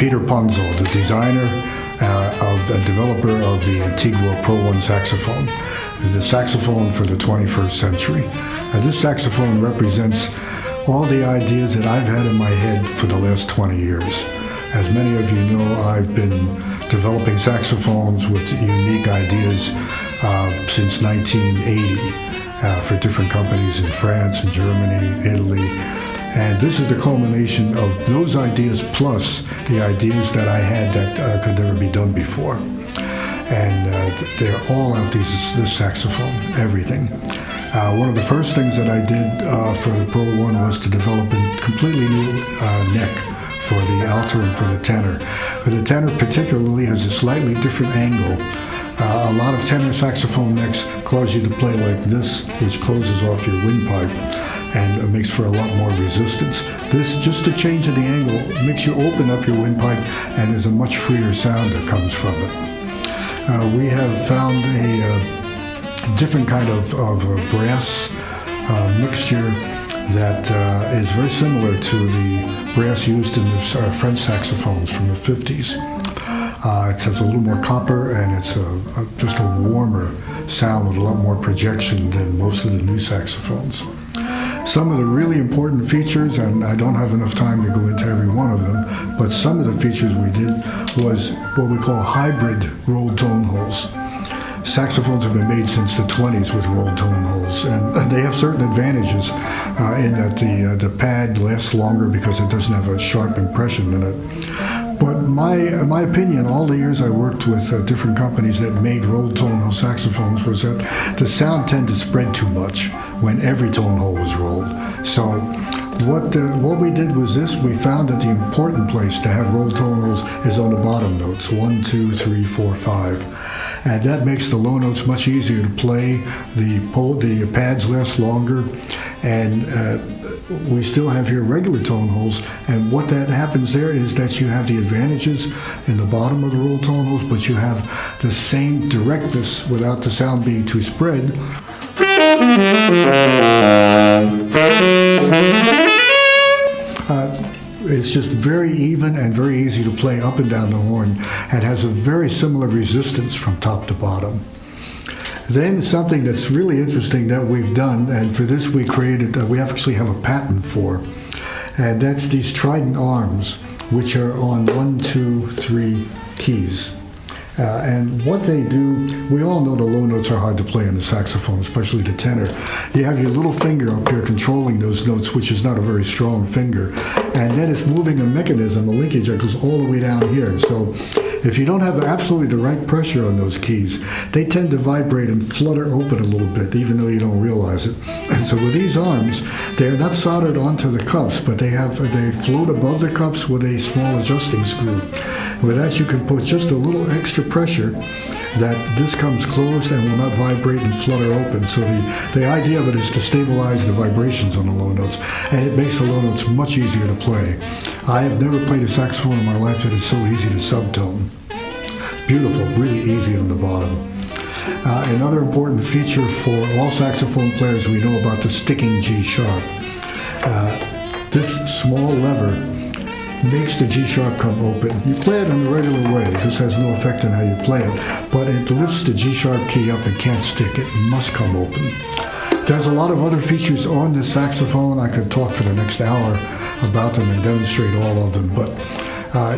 Peter Ponzol, the designer and developer of the Antígua ProOne saxophone, the saxophone for the 21st century. This saxophone represents all the ideas that I've had in my head for the last 20 years. As many of you know, I've been developing saxophones with unique ideas since 1980 for different companies in France and Germany, Italy. And this is the culmination of those ideas plus the ideas that I had that could never be done before. And they're all out this saxophone, everything. One of the first things that I did for the ProOne was to develop a completely new neck for the alto and for the tenor. But the tenor particularly has a slightly different angle. A lot of tenor saxophone necks cause you to play like this, which closes off your windpipe and makes for a lot more resistance. This, just a change in the angle, makes you open up your windpipe, and there's a much freer sound that comes from it. We have found a different kind of brass mixture that is very similar to the brass used in the French saxophones from the 50s. It has a little more copper, and it's just a warmer sound with a lot more projection than most of the new saxophones. Some of the really important features, and I don't have enough time to go into every one of them, but some of the features we did was what we call hybrid rolled tone holes. Saxophones have been made since the 20s with rolled tone holes, and they have certain advantages in that the pad lasts longer because it doesn't have a sharp impression in it. But in my opinion, all the years I worked with different companies that made rolled tone hole saxophones was that the sound tended to spread too much when every tone hole was rolled. So what we did was this: we found that the important place to have rolled tone holes is on the bottom notes, 1, 2, 3, 4, 5. And that makes the low notes much easier to play. The pads last longer, and we still have here regular tone holes, and what that happens there is that you have the advantages in the bottom of the rolled tone holes, but you have the same directness without the sound being too spread. It's just very even and very easy to play up and down the horn, and has a very similar resistance from top to bottom. Then something that's really interesting that we've done, and for this we actually have a patent for, and that's these trident arms, which are on 1, 2, 3 keys. And what they do, we all know the low notes are hard to play on the saxophone, especially the tenor. You have your little finger up here controlling those notes, which is not a very strong finger. And then it's moving a mechanism, a linkage that goes all the way down here. So if you don't have absolutely the right pressure on those keys, they tend to vibrate and flutter open a little bit, even though you don't realize it. And so with these arms, they're not soldered onto the cups, but they float above the cups with a small adjusting screw. With that, you can put just a little extra pressure that this comes closed and will not vibrate and flutter open. So the idea of it is to stabilize the vibrations on the low notes, and it makes the low notes much easier to play. I have never played a saxophone in my life that is so easy to subtone. Beautiful, really easy on the bottom. Another important feature for all saxophone players, we know about the sticking G sharp. This small lever makes the G sharp come open. You play it in the regular way. This has no effect on how you play it, but it lifts the G sharp key up and can't stick. It must come open. There's a lot of other features on this saxophone. I could talk for the next hour about them and demonstrate all of them, but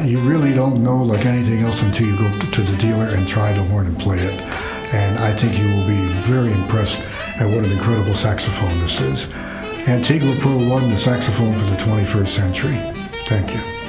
you really don't know like anything else until you go to the dealer and try the horn and play it. And I think you will be very impressed at what an incredible saxophone this is. Antígua ProOne, the saxophone for the 21st century. Thank you.